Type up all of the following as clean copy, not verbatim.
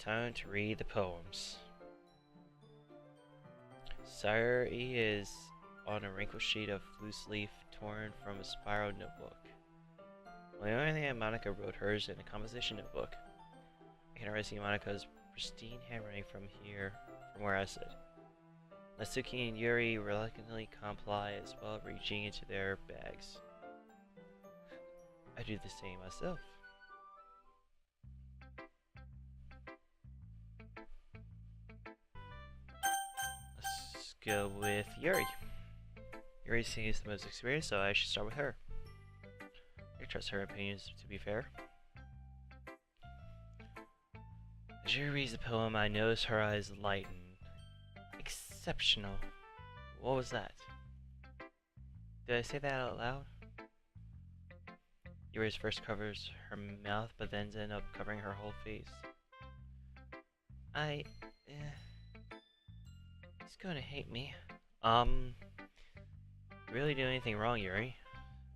time to read the poems. Sire E is on a wrinkled sheet of loose leaf torn from a spiral notebook. On the other hand, Monica wrote hers in a composition notebook. I can already see Monica's pristine handwriting from where I sit. Natsuki and Yuri reluctantly comply as well, reaching into their bags. I do the same myself. Let's go with Yuri. Yuri seems the most experienced, so I should start with her. I trust her opinions, to be fair. As Yuri reads the poem, I notice her eyes lighten. Exceptional. What was that? Did I say that out loud? Yuri's first covers her mouth, but then ends up covering her whole face. He's gonna hate me. Really do anything wrong, Yuri?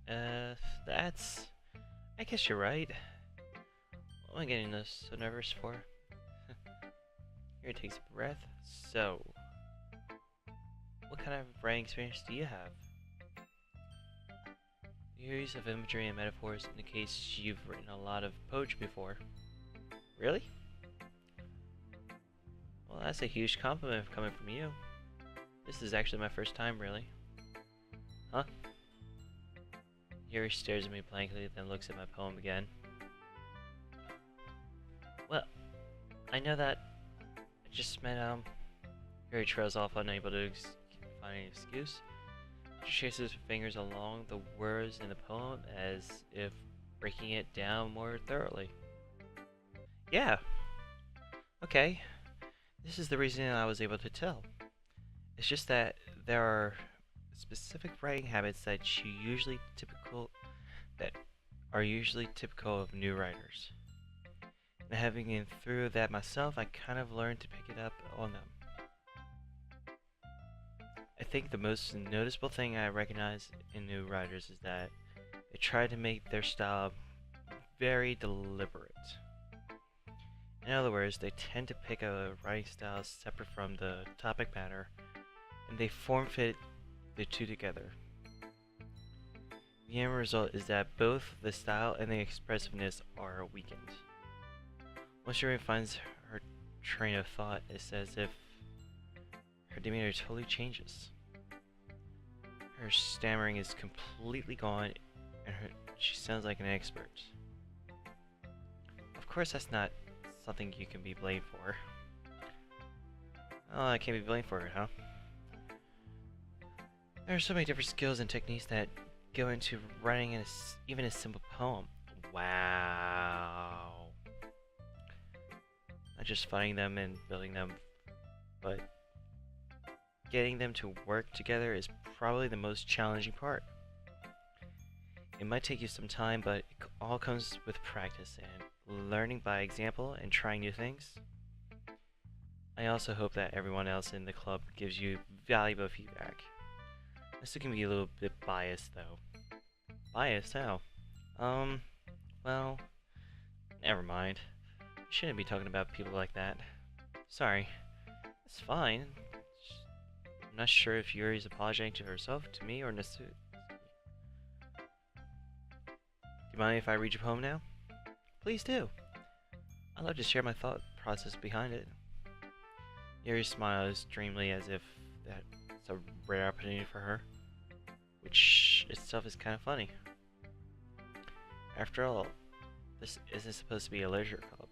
That's... I guess you're right. What am I getting this so nervous for? Yuri takes a breath. So, what kind of writing experience do you have? The use of imagery and metaphors indicates you've written a lot of poetry before. Really? Well, that's a huge compliment coming from you. This is actually my first time, really. Huh? Yuri stares at me blankly, then looks at my poem again. Well, I know that I just meant, Yuri trails off, unable to find any excuse. She chases her fingers along the words in the poem as if breaking it down more thoroughly. Yeah. Okay. This is the reason I was able to tell. It's just that there are specific writing habits that are usually typical of new writers. And having been through that myself, I kind of learned to pick it up on them. I think the most noticeable thing I recognize in new writers is that they try to make their style very deliberate. In other words, they tend to pick a writing style separate from the topic matter, and they form-fit the two together. The end result is that both the style and the expressiveness are weakened. Once Yuri finds her train of thought, it's as if her demeanor totally changes. Her stammering is completely gone, and she sounds like an expert. Of course, that's not something you can be blamed for. Oh, I can't be blamed for it, huh? There are so many different skills and techniques that go into writing even a simple poem. Wow. Not just finding them and building them, but getting them to work together is probably the most challenging part. It might take you some time, but it all comes with practice and learning by example and trying new things. I also hope that everyone else in the club gives you valuable feedback. This can be a little bit biased though. Biased? How? Well, never mind. You shouldn't be talking about people like that. Sorry. It's fine. I'm not sure if Yuri's apologizing to herself, to me, or Nasu. Do you mind if I read your poem now? Please do. I'd love to share my thought process behind it. Yuri smiles dreamily as if that's a rare opportunity for her, which itself is kind of funny. After all, this isn't supposed to be a leisure club.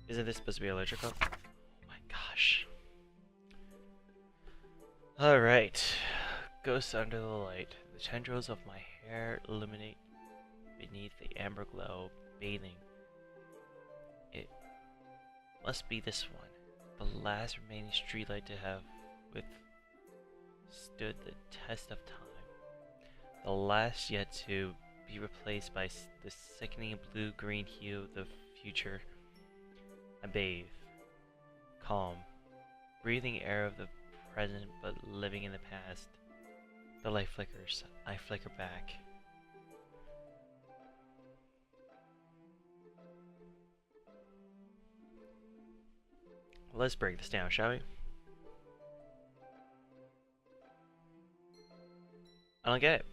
Isn't this supposed to be a leisure club? Oh my gosh. Alright. Ghosts under the light. The tendrils of my hair illuminate beneath the amber glow, bathing. It must be this one, the last remaining streetlight to have withstood the test of time. The last yet to be replaced by the sickening blue-green hue of the future. I bathe, calm, breathing air of the present but living in the past. The light flickers, I flicker back. Let's break this down, shall we? I don't get it.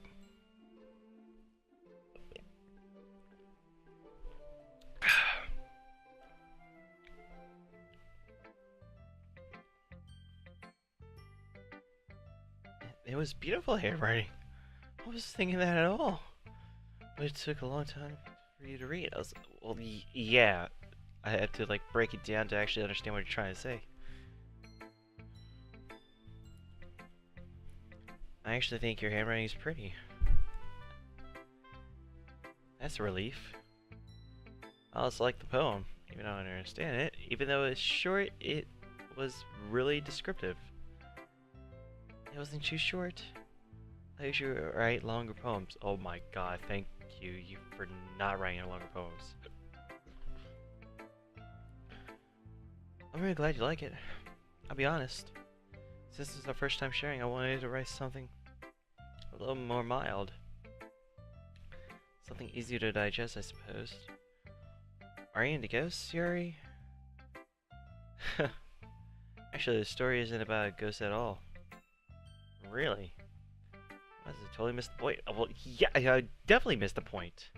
It was beautiful handwriting. I was thinking that at all. But it took a long time for you to read. I was, well, yeah. I had to like break it down to actually understand what you're trying to say. I actually think your handwriting is pretty. That's a relief. I also like the poem, even though I don't understand it. Even though it's short, it was really descriptive. It wasn't too short. I usually write longer poems. Oh my god, thank you for not writing longer poems. I'm really glad you like it. I'll be honest. Since this is our first time sharing, I wanted to write something a little more mild. Something easier to digest, I suppose. Are you into ghosts, Yuri? Actually, the story isn't about a ghost at all. Really? I totally missed the point. Well, yeah, I definitely missed the point.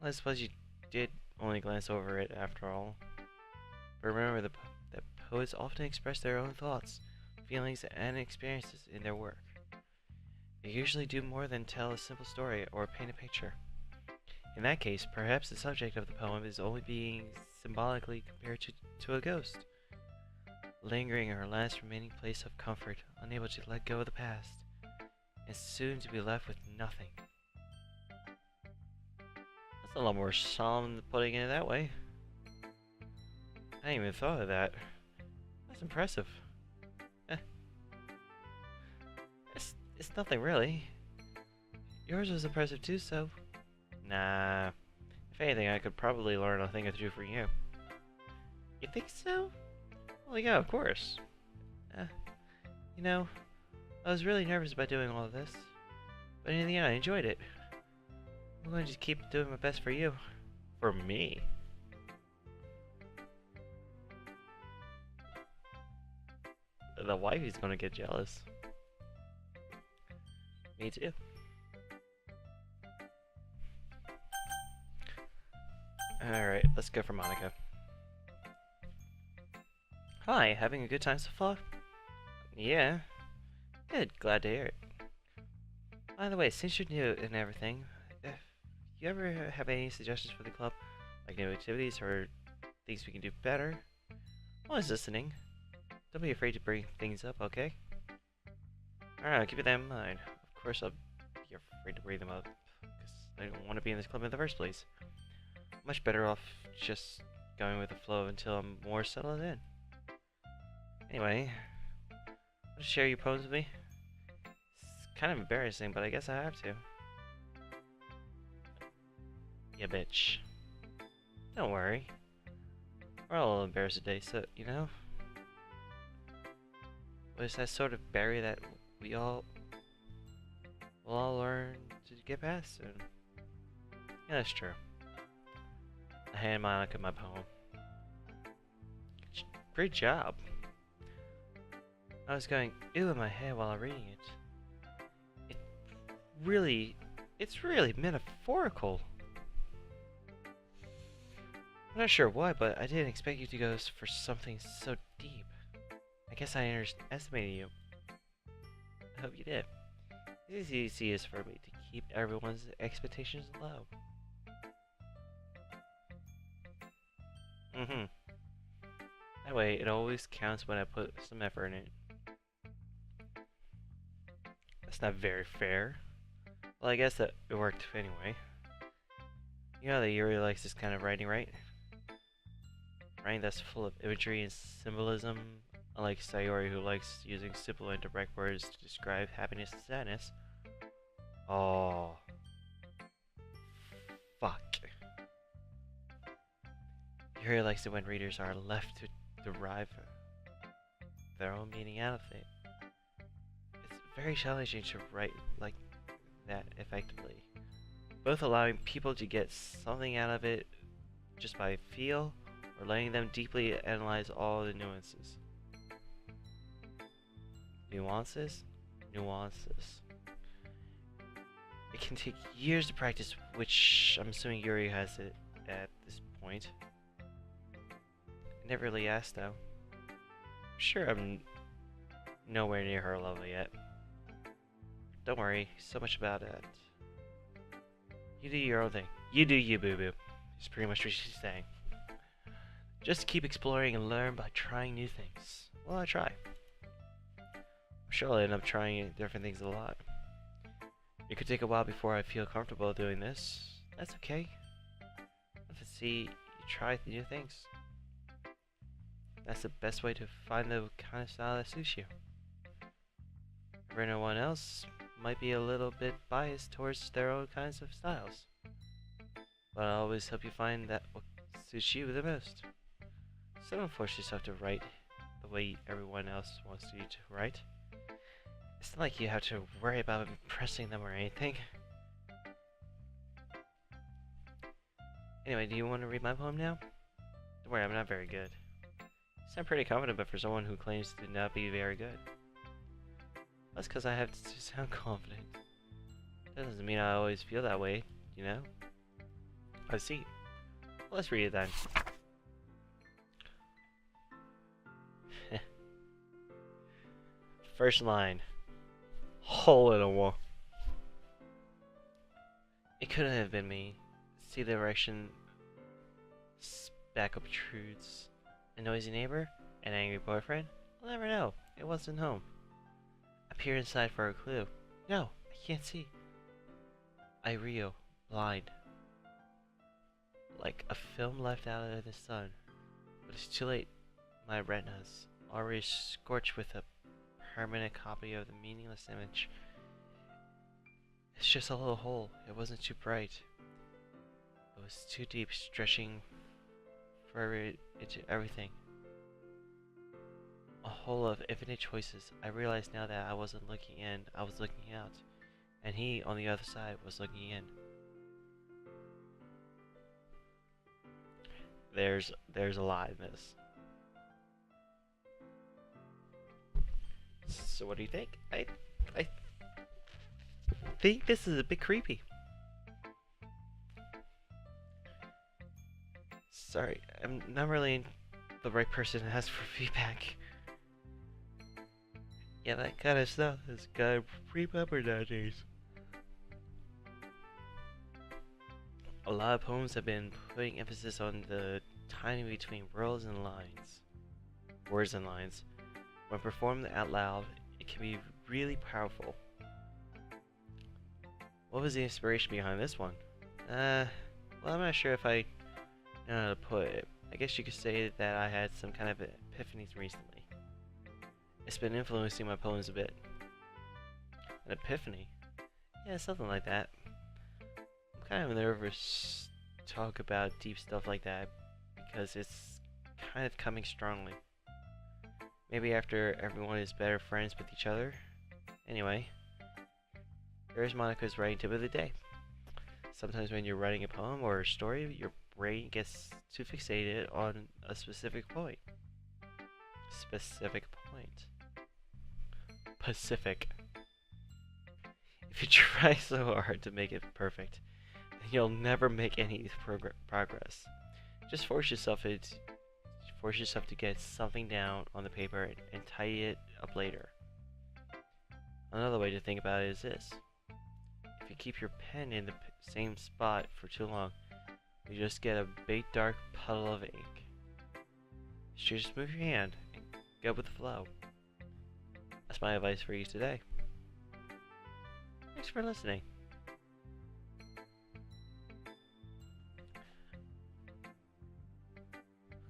Well, I suppose you did only glance over it after all. But remember that poets often express their own thoughts, feelings, and experiences in their work. They usually do more than tell a simple story or paint a picture. In that case, perhaps the subject of the poem is only being symbolically compared to a ghost, lingering in her last remaining place of comfort, unable to let go of the past, and soon to be left with nothing. That's a lot more solemn than putting it that way. I hadn't even thought of that. That's impressive. It's nothing really. Yours was impressive too, so... Nah. If anything, I could probably learn a thing or two from you. You think so? Well, yeah, of course. You know, I was really nervous about doing all of this. But in the end, I enjoyed it. I'm going to just keep doing my best for you. For me? The wifey's gonna get jealous. Me too. Alright, let's go for Monica. Hi, having a good time so far? Yeah. Good, glad to hear it. By the way, since you're new and everything, if you ever have any suggestions for the club, like new activities or things we can do better, I'm always listening. Don't be afraid to bring things up, okay? Alright, I'll keep that in mind. Of course, I'll be afraid to bring them up, because I don't want to be in this club in the first place. Much better off just going with the flow until I'm more settled in. Anyway, want to share your poems with me? It's kind of embarrassing, but I guess I have to. Yeah, bitch. Don't worry. We're all embarrassed today, so, you know? But it's that sort of barrier that we'll all learn to get past soon. Yeah, that's true. I hand Monica my poem. Great job. I was going ew in my head while reading it. It's really metaphorical. I'm not sure why, but I didn't expect you to go for something so deep. I guess I underestimated you. I hope you did. It's easiest for me to keep everyone's expectations low. That way, it always counts when I put some effort in it. That's not very fair. Well, I guess that it worked anyway. You know that Yuri likes this kind of writing, right? Writing that's full of imagery and symbolism, unlike Sayori who likes using simple and direct words to describe happiness and sadness. Oh. Fuck. Yuri likes it when readers are left to derive their own meaning out of it. It's very challenging to write like that effectively, both allowing people to get something out of it just by feel, or letting them deeply analyze all the nuances. Nuances? Nuances. It can take years to practice, which I'm assuming Yuri has it at this point. I never really asked though. I'm sure I'm nowhere near her level yet. Don't worry so much about it. You do your own thing. You do you, boo-boo. Is pretty much what she's saying. Just keep exploring and learn by trying new things. Well, I try. I'm sure I'll end up trying different things a lot. It could take a while before I feel comfortable doing this. That's okay. Let's see you try new things. That's the best way to find the kind of style that suits you. Everyone else might be a little bit biased towards their own kinds of styles, but I'll always help you find that what suits you the most. So don't force yourself to write the way everyone else wants you to write. It's not like you have to worry about impressing them or anything. Anyway, do you want to read my poem now? Don't worry, I'm not very good. I sound pretty confident, but for someone who claims to not be very good. That's because I have to sound confident. That doesn't mean I always feel that way, you know? I see. Well, let's read it then. First line. Hole in a wall. It couldn't have been me. See the direction back obtrudes. A noisy neighbor? An angry boyfriend? I'll never know. It wasn't home. I peer inside for a clue. No, I can't see. I reel, blind. Like a film left out of the sun. But it's too late. My retinas already scorched with a permanent copy of the meaningless image. It's just a little hole. It wasn't too bright. It was too deep, stretching further into everything. A hole of infinite choices. I realized now that I wasn't looking in, I was looking out. And he, on the other side, was looking in. There's a lot in this. So what do you think? I think this is a bit creepy. Sorry, I'm not really the right person to ask for feedback. Yeah, that kind of stuff is kind of pretty popular nowadays. A lot of poems have been putting emphasis on the timing between words and lines. When performed out loud, it can be really powerful. What was the inspiration behind this one? Well, I'm not sure if I know how to put it. I guess you could say that I had some kind of epiphanies recently. It's been influencing my poems a bit. An epiphany? Yeah, something like that. I'm kind of nervous to talk about deep stuff like that because it's kind of coming strongly. Maybe after everyone is better friends with each other. Anyway, here's Monica's writing tip of the day. Sometimes when you're writing a poem or a story, your brain gets too fixated on a specific point. Specific. If you try so hard to make it perfect, then you'll never make any progress. Just force yourself to get something down on the paper and tidy it up later. Another way to think about it is this. If you keep your pen in the same spot for too long, you just get a big dark puddle of ink. So just move your hand and go with the flow. That's my advice for you today. Thanks for listening.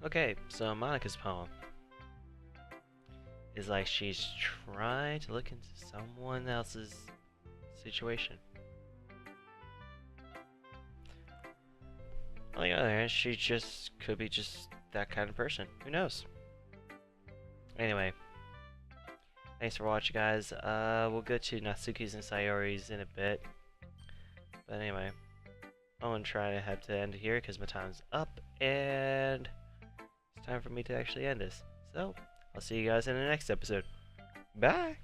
Okay, so Monica's poem is like she's trying to look into someone else's situation. On the other hand, she just could be just that kind of person. Who knows? Anyway, thanks for watching, guys. We'll go to Natsuki's and Sayori's in a bit. But anyway, I'm gonna try to have to end it here because my time's up, and it's time for me to actually end this. So, I'll see you guys in the next episode. Bye!